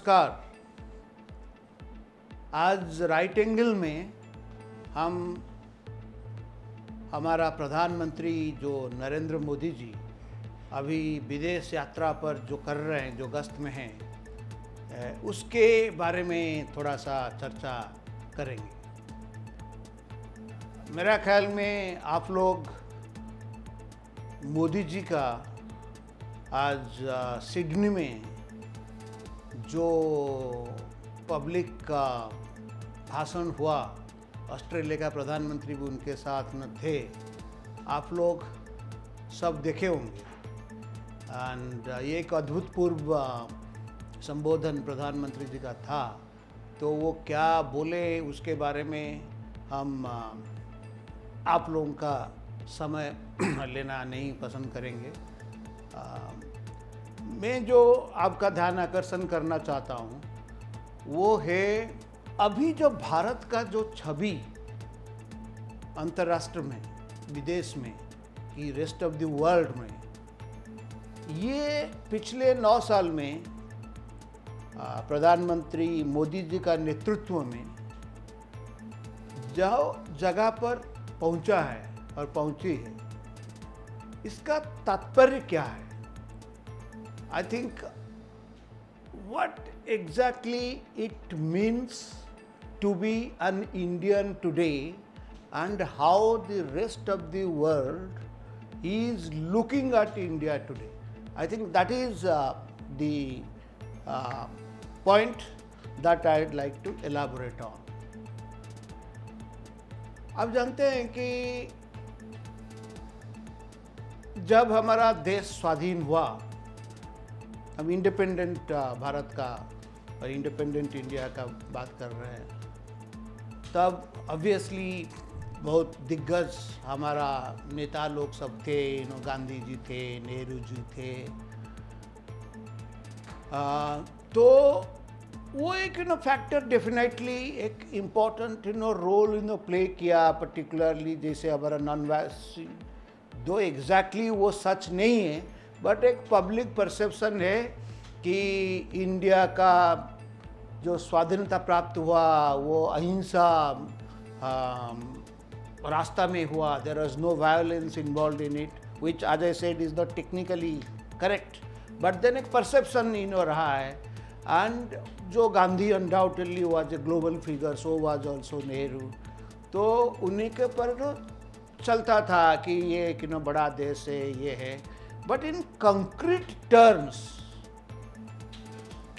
नमस्कार। आज right angle में हम हमारा प्रधानमंत्री जो नरेंद्र मोदी जी अभी विदेश यात्रा पर जो कर रहे हैं, जो गश्त में हैं, उसके बारे में थोड़ा सा चर्चा करेंगे। मेरा ख्याल में आप लोग मोदी जी का आज सिडनी में जो पब्लिक का भाषण हुआ, ऑस्ट्रेलिया का प्रधानमंत्री भी उनके साथ में थे, आप लोग सब देखे होंगे। एंड ये एक अद्भुतपूर्व संबोधन प्रधानमंत्री जी का था। तो वो क्या बोले उसके बारे में हम आप लोगों का समय लेना नहीं पसंद करेंगे। मैं जो आपका ध्यान आकर्षण करना चाहता हूँ वो है अभी जो भारत का जो छवि अंतर्राष्ट्र में, विदेश में, कि रेस्ट ऑफ द वर्ल्ड में, ये पिछले 9 साल में प्रधानमंत्री मोदी जी का नेतृत्व में जो जगह पर पहुंचा है और पहुंची है, इसका तात्पर्य क्या है? I think what exactly it means to be an Indian today and how the rest of the world is looking at India today. I think that is the point that I'd like to elaborate on. आप जानते हैं कि जब हमारा देश स्वाधीन हुआ, हम इंडिपेंडेंट भारत का और इंडिपेंडेंट इंडिया का बात कर रहे हैं, तब ऑब्वियसली बहुत दिग्गज हमारा नेता लोग सब थे। गांधी जी थे, नेहरू जी थे। तो वो एक फैक्टर डेफिनेटली एक इम्पोर्टेंट रोल प्ले किया, पर्टिकुलरली जैसे हमारा नॉन वायलेंस, दो एग्जैक्टली वो सच नहीं है, बट एक पब्लिक परसेप्शन है कि इंडिया का जो स्वाधीनता प्राप्त हुआ वो अहिंसा रास्ता में हुआ। There was no violence involve in it, which as I said is not technically correct, but then एक परसेप्शन रहा है। एंड जो Gandhi undoubtedly was a global figure, so was also Nehru. तो उन्हीं के पर चलता था कि ये एक बड़ा देश है, ये है। But in concrete terms,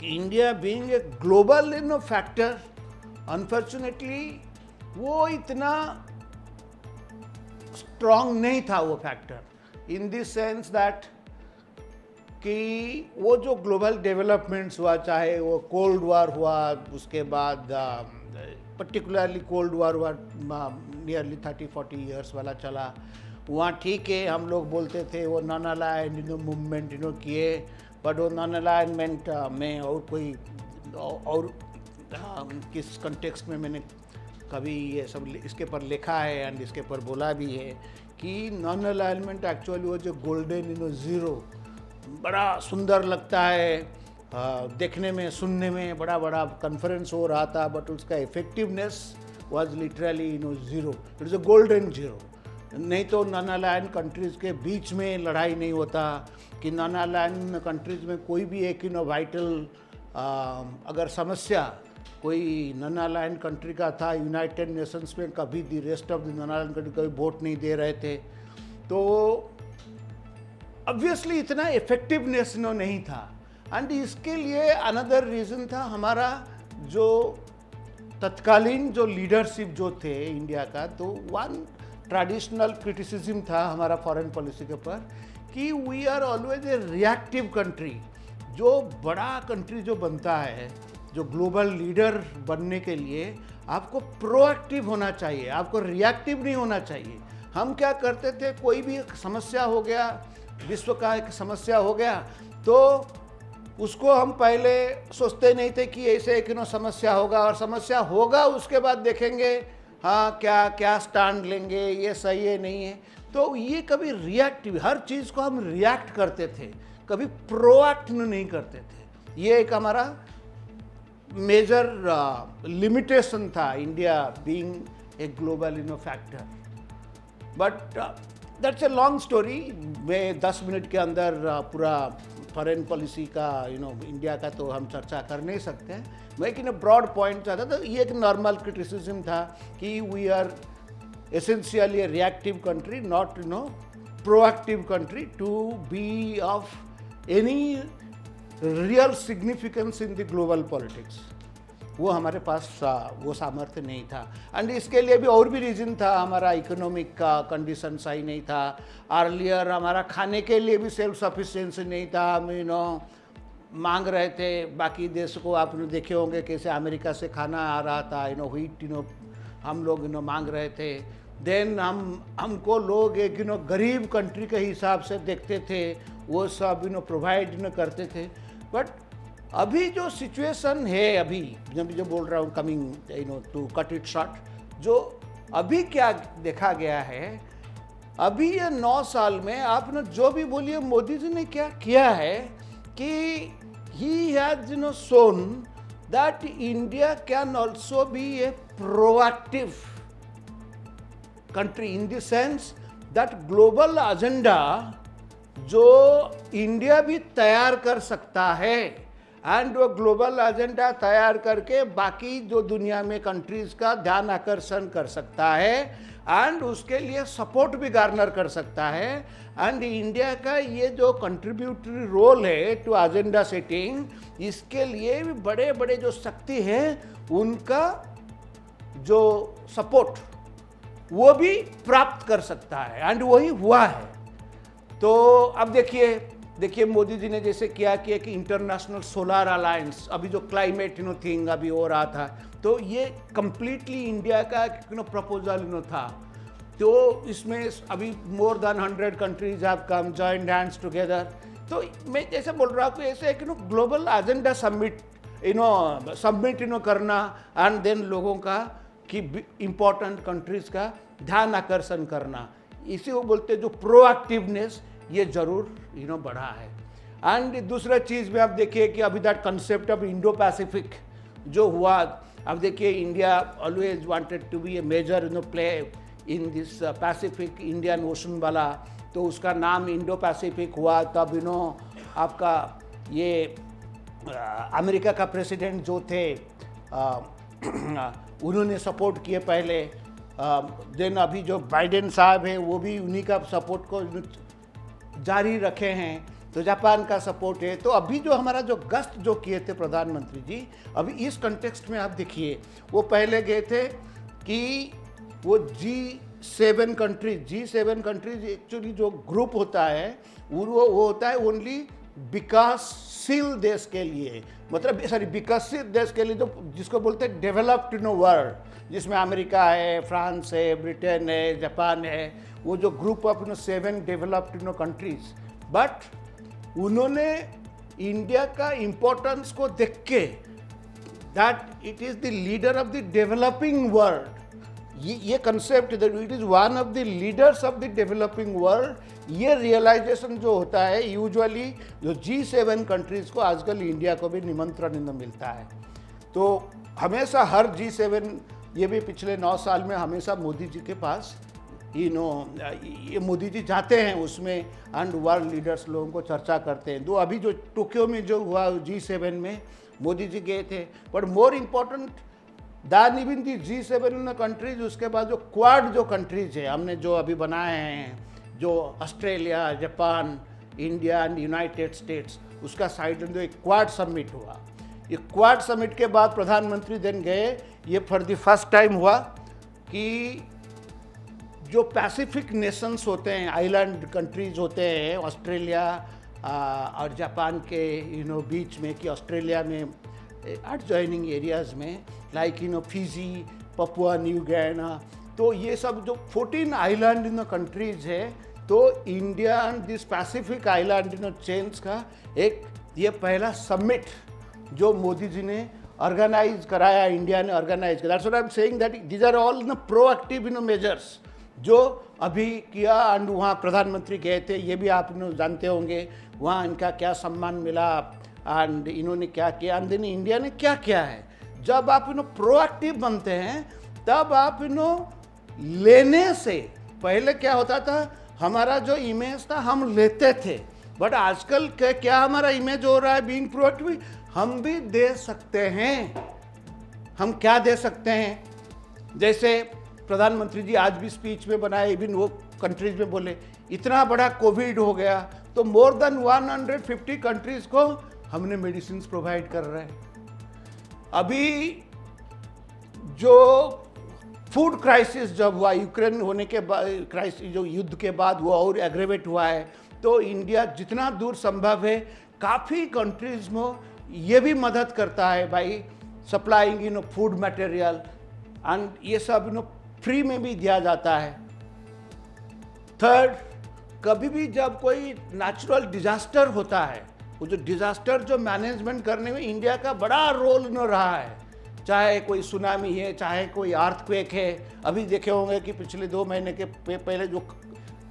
India being a global factor, unfortunately वो इतना स्ट्रॉन्ग नहीं था वो factor, in this sense that कि वो जो ग्लोबल डेवलपमेंट्स हुआ, चाहे वो कोल्ड वॉर हुआ, उसके बाद पर्टिकुलरली कोल्ड वॉर हुआ नियरली 30-40 ईयर्स वाला चला, वहाँ ठीक है, हम लोग बोलते थे वो नॉन अलाइंड मूवमेंट किए, बट वो नॉन अलाइनमेंट में और कोई और किस कंटेक्स्ट में मैंने कभी ये सब इसके पर लिखा है एंड इसके पर बोला भी है कि नॉन अलाइनमेंट एक्चुअली वो जो गोल्डन ज़ीरो बड़ा सुंदर लगता है देखने में, सुनने में, बड़ा बड़ा कॉन्फ्रेंस हो रहा था, बट उसका effectiveness was literally zero. It is a golden zero. नहीं तो नॉन अलाइन कंट्रीज़ के बीच में लड़ाई नहीं होता, कि नॉन अलाइन कंट्रीज़ में कोई भी एक वाइटल अगर समस्या कोई नॉन अलाइन कंट्री का था, यूनाइटेड नेशंस में कभी the rest of the non align country कभी वोट नहीं दे रहे थे। तो ऑब्वियसली इतना इफेक्टिवनेस नहीं था। एंड इसके लिए अनदर रीज़न था हमारा जो तत्कालीन जो लीडरशिप जो थे इंडिया का, तो वन ट्रेडिशनल क्रिटिसिज्म था हमारा फॉरेन पॉलिसी के ऊपर कि we are always a reactive country. जो बड़ा कंट्री जो बनता है, जो ग्लोबल लीडर बनने के लिए आपको प्रोएक्टिव होना चाहिए, आपको रिएक्टिव नहीं होना चाहिए। हम क्या करते थे, कोई भी एक समस्या हो गया, विश्व का एक समस्या हो गया, तो उसको हम पहले सोचते नहीं थे कि ऐसे एक समस्या होगा, और समस्या होगा उसके बाद देखेंगे हाँ क्या क्या स्टैंड लेंगे, ये सही है नहीं है। तो ये कभी रिएक्टिव, हर चीज़ को हम रिएक्ट करते थे, कभी प्रोएक्ट नहीं करते थे। ये एक हमारा मेजर लिमिटेशन था India being a global factor, but that's a long story. मैं 10 मिनट के अंदर पूरा फॉरेन पॉलिसी का इंडिया का तो हम चर्चा कर नहीं सकते हैं। मैं एक ब्रॉड पॉइंट चाहता था, ये एक नॉर्मल क्रिटिसिज्म था कि we are essentially a reactive country, not proactive country to be of any real significance in the global politics। वो हमारे पास वो सामर्थ्य नहीं था। एंड इसके लिए भी और भी रीज़न था, हमारा इकोनॉमिक का कंडीशन सही नहीं था। अर्लियर हमारा खाने के लिए भी सेल्फ सफिशिएंसी नहीं था। हम मांग रहे थे बाकी देश को, आपने देखे होंगे कैसे अमेरिका से खाना आ रहा था, व्हीट हम लोग मांग रहे थे। देन हमको लोग एक गरीब कंट्री के हिसाब से देखते थे, वो सब प्रोवाइड करते थे। बट अभी जो सिचुएशन है, अभी जब जो बोल रहा हूँ coming to cut it short, जो अभी क्या देखा गया है, अभी ये 9 साल में आपने जो भी बोलिए मोदी जी ने क्या किया है कि he has shown that India can also be A proactive country in the sense that global agenda जो इंडिया भी तैयार कर सकता है, एंड वो ग्लोबल एजेंडा तैयार करके बाकी जो दुनिया में कंट्रीज का ध्यान आकर्षण कर सकता है, एंड उसके लिए सपोर्ट भी गार्नर कर सकता है। एंड इंडिया का ये जो कंट्रीब्यूटरी रोल है टू एजेंडा सेटिंग, इसके लिए भी बड़े बड़े जो शक्ति हैं उनका जो सपोर्ट वो भी प्राप्त कर सकता है, एंड वही हुआ है। तो अब देखिए मोदी जी ने जैसे किया कि एक इंटरनेशनल सोलर अलायंस, अभी जो क्लाइमेट थिंग अभी हो रहा था, तो ये कंप्लीटली इंडिया का प्रपोजल था। तो इसमें अभी more than 100 countries have come joined hands together. तो मैं जैसे बोल रहा हूँ ऐसे ग्लोबल एजेंडा सबमिट करना, एंड देन लोगों का कि इम्पोर्टेंट कंट्रीज का ध्यान आकर्षण करना, इसी को बोलते हैं जो प्रोएक्टिवनेस, ये जरूर बढ़ा है। एंड दूसरा चीज़ में आप देखिए कि अभी that concept of Indo Pacific जो हुआ, अब देखिए India always wanted to be a major play in this Pacific Indian Ocean वाला, तो उसका नाम इंडो पैसिफिक हुआ। तब आपका ये अमेरिका का प्रेसिडेंट जो थे उन्होंने सपोर्ट किए पहले। देन अभी जो बाइडेन साहब हैं वो भी उन्हीं का सपोर्ट को जारी रखे हैं, तो जापान का सपोर्ट है। तो अभी जो हमारा जो गश्त जो किए थे प्रधानमंत्री जी, अभी इस कंटेक्स्ट में आप देखिए, वो पहले गए थे कि वो G7 कंट्रीज एक्चुअली जो ग्रुप होता है वो होता है ओनली विकासशील देश के लिए, मतलब विकसित देश के लिए, जो जिसको बोलते हैं डेवलप्ड वर्ल्ड, जिसमें अमेरिका है, फ्रांस है, ब्रिटेन है, जापान है, वो जो group of 7 developed countries. But उन्होंने इंडिया का इम्पोर्टेंस को देख के, that it is the leader of the developing world, ये concept that it is one of the leaders of the developing world, ये रियलाइजेशन जो होता है यूजुअली जो G7 कंट्रीज़ को आजकल इंडिया को भी निमंत्रण मिलता है। तो हमेशा हर G7, ये भी पिछले 9 साल में हमेशा मोदी जी के पास ये मोदी जी जाते हैं उसमें, एंड वर्ल्ड लीडर्स लोगों को चर्चा करते हैं। तो अभी जो टोक्यो में जो हुआ G7 में मोदी जी गए थे, but more important than even the G7 countries, उसके बाद जो क्वाड जो कंट्रीज है हमने जो अभी बनाए हैं, जो Australia, Japan, India and United states, उसका साइड में जो एक क्वाड समिट हुआ, ये क्वाड समिट के बाद प्रधानमंत्री दिन गए, ये फॉर द फर्स्ट टाइम हुआ कि जो पैसिफिक नेशंस होते हैं, आइलैंड कंट्रीज होते हैं, ऑस्ट्रेलिया और जापान के बीच में, कि ऑस्ट्रेलिया में एडजॉइनिंग एरियाज़ में like Fiji, Papua new Guinea, तो ये सब जो 14 आइलैंड कंट्रीज है, तो India and this Pacific island chains का एक ये पहला समिट जो मोदी जी ने ऑर्गेनाइज कराया, इंडिया ने ऑर्गेनाइज कराया। That's what I am saying, that these are all proactive measures जो अभी किया। एंड वहाँ प्रधानमंत्री गए थे, ये भी आप जानते होंगे, वहाँ इनका क्या सम्मान मिला एंड इन्होंने क्या किया, एंड देन इंडिया ने क्या किया है। जब आप प्रोएक्टिव बनते हैं, तब आप लेने से पहले क्या होता था, हमारा जो इमेज था हम लेते थे, बट आजकल क्या हमारा इमेज हो रहा है, बीइंग प्रोएक्टिव, हम भी दे सकते हैं। हम क्या दे सकते हैं? जैसे प्रधानमंत्री जी आज भी स्पीच में बनाए, इवन वो कंट्रीज में बोले इतना बड़ा कोविड हो गया तो मोर देन 150 कंट्रीज को हमने मेडिसिन प्रोवाइड कर रहे हैं। अभी जो फूड क्राइसिस जब हुआ यूक्रेन होने के बाद, क्राइसिस जो युद्ध के बाद वो और एग्रेवेट हुआ है, तो इंडिया जितना दूर संभव है काफ़ी कंट्रीज में ये भी मदद करता है भाई, सप्लाइंग फूड मटेरियल, एंड ये सब फ्री में भी दिया जाता है। थर्ड, कभी भी जब कोई नेचुरल डिजास्टर होता है, वो जो डिजास्टर जो मैनेजमेंट करने में इंडिया का बड़ा रोल रहा है, चाहे कोई सुनामी है, चाहे कोई अर्थक्वेक है। अभी देखे होंगे कि पिछले 2 महीने के पहले जो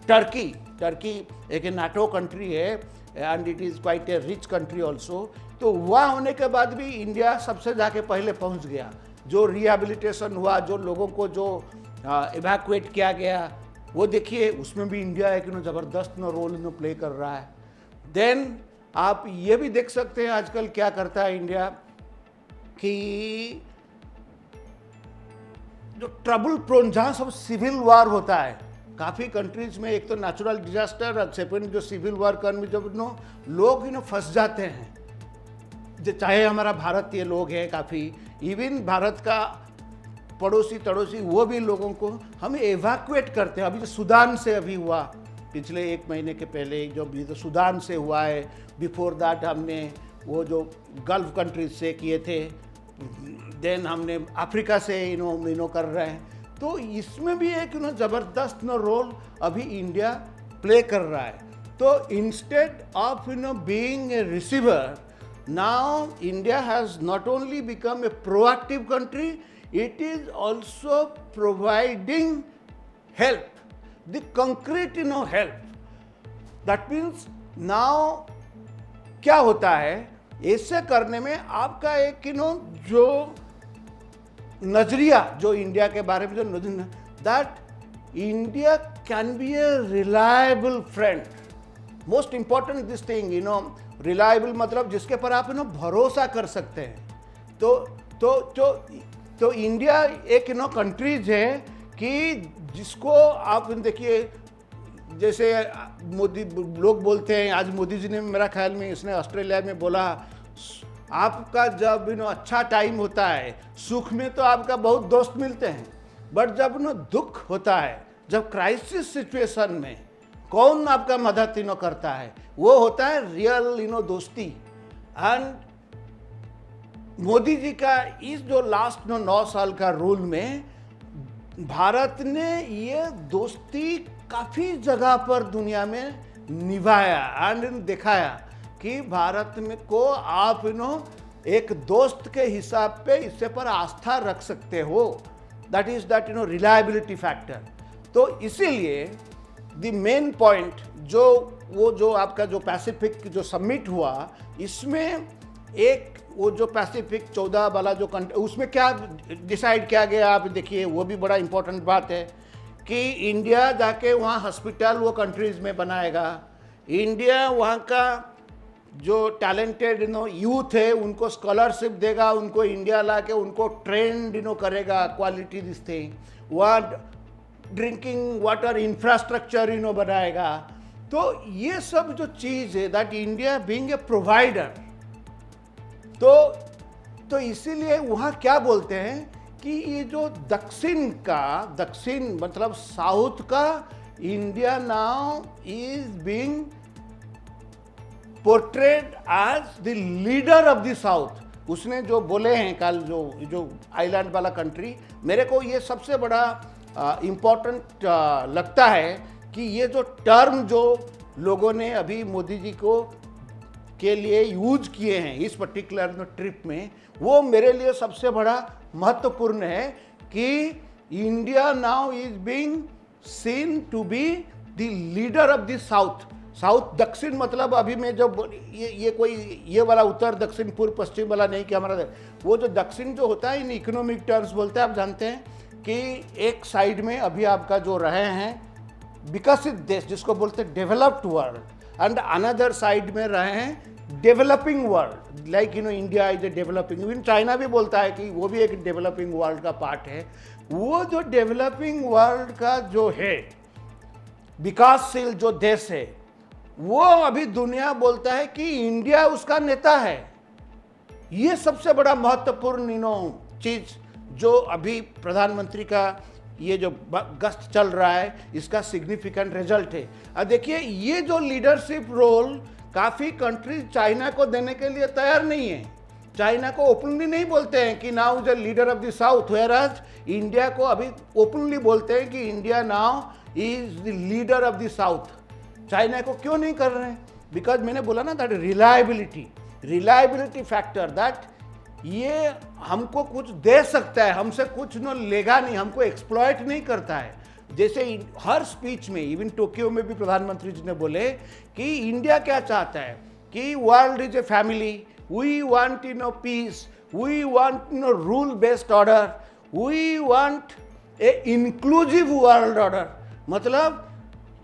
टर्की एक नाटो कंट्री है and it is quite a rich country also, तो वहाँ होने के बाद भी इंडिया सबसे जाके पहले पहुँच गया। जो रिहेबिलिटेशन हुआ, जो लोगों को जो इवैक्यूएट किया गया, वो देखिए उसमें भी इंडिया एक ज़बरदस्त रोल प्ले कर रहा है। देन आप ये भी देख सकते हैं आजकल क्या करता है इंडिया, कि जो ट्रबल प्रोन, जहाँ सब सिविल वार होता है काफ़ी कंट्रीज में, एक तो नेचुरल डिजास्टर, सेकेंड जो सिविल वार में जब लोग फंस जाते हैं, चाहे हमारा भारतीय लोग हैं काफ़ी, इवन भारत का पड़ोसी तड़ोसी, वो भी लोगों को हम एवैक्यूएट करते हैं। अभी जो सूडान से अभी हुआ, पिछले 1 महीने के पहले जो भी तो सूडान से हुआ है, बिफोर दैट हमने वो जो गल्फ कंट्रीज से किए थे, देन हमने अफ्रीका से कर रहे हैं। तो इसमें भी एक ज़बरदस्त रोल अभी इंडिया प्ले कर रहा है। तो instead of being a receiver, now India has not only become a proactive country, it is also providing help, the concrete help. That means now क्या होता है, ऐसे करने में आपका एक जो नजरिया जो इंडिया के बारे में जो नजरिया, that India can be a reliable friend. Most important this thing, reliable मतलब जिसके पर आप भरोसा कर सकते हैं। तो इंडिया एक कंट्रीज है कि जिसको आप देखिए, जैसे मोदी लोग बोलते हैं, आज मोदी जी ने मेरा ख्याल में इसने ऑस्ट्रेलिया में बोला, आपका जब अच्छा टाइम होता है, सुख में तो आपका बहुत दोस्त मिलते हैं, बट जब दुख होता है, जब क्राइसिस सिचुएशन में कौन आपका मदद करता है, वो होता है रियल दोस्ती। एंड मोदी जी का इस जो लास्ट 9 साल का रूल में भारत ने ये दोस्ती काफ़ी जगह पर दुनिया में निभाया एंड दिखाया कि भारत में को आप एक दोस्त के हिसाब पे इससे पर आस्था रख सकते हो। That is that reliability factor. तो इसीलिए द मेन पॉइंट जो आपका जो पैसिफिक जो समिट हुआ, इसमें एक वो जो पैसिफिक 14 वाला जो उसमें क्या डिसाइड किया गया, आप देखिए वो भी बड़ा इंपॉर्टेंट बात है कि इंडिया जाके वहाँ हॉस्पिटल वो कंट्रीज़ में बनाएगा। इंडिया वहाँ का जो टैलेंटेड यूथ है उनको स्कॉलरशिप देगा, उनको इंडिया ला के उनको ट्रेंड करेगा क्वालिटी दिस थिंग। वहाँ ड्रिंकिंग वाटर इंफ्रास्ट्रक्चर बनाएगा। तो ये सब जो चीज़ है, that India being a provider, तो इसीलिए वहाँ क्या बोलते हैं कि ये जो दक्षिण मतलब साउथ का India now is being portrayed as the leader of the south. उसने जो बोले हैं कल जो आइलैंड वाला कंट्री, मेरे को ये सबसे बड़ा इम्पोर्टेंट लगता है कि ये जो टर्म जो लोगों ने अभी मोदी जी को के लिए यूज किए हैं इस पर्टिकुलर ट्रिप में, वो मेरे लिए सबसे बड़ा महत्वपूर्ण है कि India now is being seen to be the leader of the south. South दक्षिण मतलब अभी मैं जब ये कोई ये वाला उत्तर दक्षिण पूर्व पश्चिम वाला नहीं कि हमारा, वो जो दक्षिण जो होता है इन इकोनॉमिक टर्म्स बोलते हैं, आप जानते हैं कि एक साइड में अभी आपका जो रहे हैं विकसित देश जिसको बोलते हैं developed world, and another side में रहे हैं developing world, like India is a developing, even China भी बोलता है कि वो भी एक डेवलपिंग वर्ल्ड का पार्ट है। वो जो डेवलपिंग वर्ल्ड का जो है विकासशील जो देश है, वो अभी दुनिया बोलता है कि इंडिया उसका नेता है। ये सबसे बड़ा महत्वपूर्ण चीज जो अभी प्रधानमंत्री का ये जो गश्त चल रहा है इसका सिग्निफिकेंट रिजल्ट है। अब देखिए ये जो लीडरशिप रोल काफी कंट्रीज चाइना को देने के लिए तैयार नहीं है, चाइना को ओपनली नहीं बोलते हैं कि now the leader of the south, whereas India को अभी ओपनली बोलते हैं कि India now is the leader of the south. China को क्यों नहीं कर रहे हैं? बिकॉज मैंने बोला ना दैट रिलायबिलिटी फैक्टर, दैट ये हमको कुछ दे सकता है, हमसे कुछ न लेगा नहीं, हमको एक्सप्लॉइट नहीं करता है। जैसे हर स्पीच में, इवन टोक्यो में भी प्रधानमंत्री जी ने बोले कि इंडिया क्या चाहता है कि world is a family, we want peace, we want rule based order, we want a inclusive world order. मतलब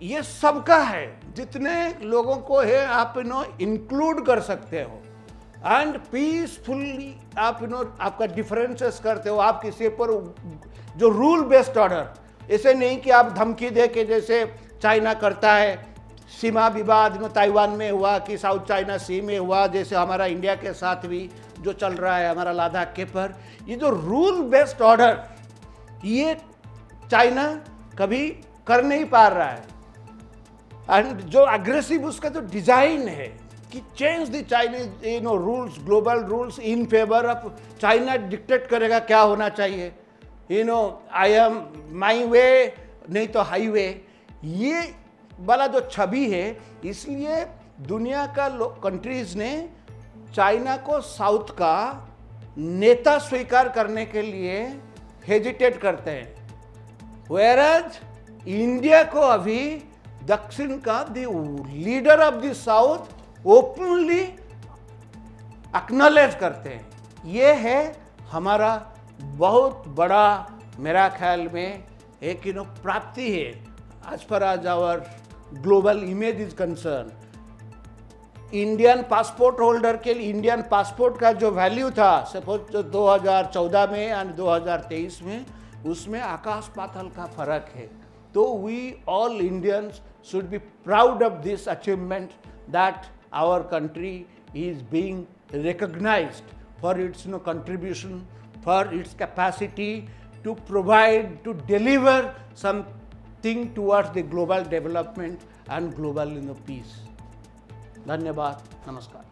ये सबका है, जितने लोगों को है आप इंक्लूड कर सकते हो एंड पीसफुली आप आपका डिफरेंसेस करते हो, आप किसी पर जो रूल बेस्ड ऑर्डर, ऐसे नहीं कि आप धमकी दे के जैसे चाइना करता है, सीमा विवाद ताइवान में हुआ कि साउथ चाइना सी में हुआ, जैसे हमारा इंडिया के साथ भी जो चल रहा है हमारा लद्दाख के पर, ये जो रूल बेस्ड ऑर्डर ये चाइना कभी कर नहीं पा रहा है। एंड जो अग्रेसिव उसका जो डिजाइन है कि change the Chinese rules, global rules in favour of China, dictate करेगा क्या होना चाहिए, आई एम माई वे नहीं तो हाईवे, ये वाला जो छवि है, इसलिए दुनिया का कंट्रीज ने चाइना को साउथ का नेता स्वीकार करने के लिए हेजिटेट करते हैं, वेयरएज इंडिया को अभी दक्षिण का the leader of the south openly acknowledge करते हैं। ये है हमारा बहुत बड़ा, मेरा ख्याल में एक प्राप्ति है as per as our global image is concern. Indian passport holder के लिए इंडियन पासपोर्ट का जो वैल्यू था सपोज 2014 में एंड 2023 में, उसमें आकाश पाताल का फर्क है। तो we all Indians should be proud of this achievement that our country is being recognized for its contribution, for its capacity to provide, to deliver something towards the global development and global peace. धन्यवाद, नमस्कार।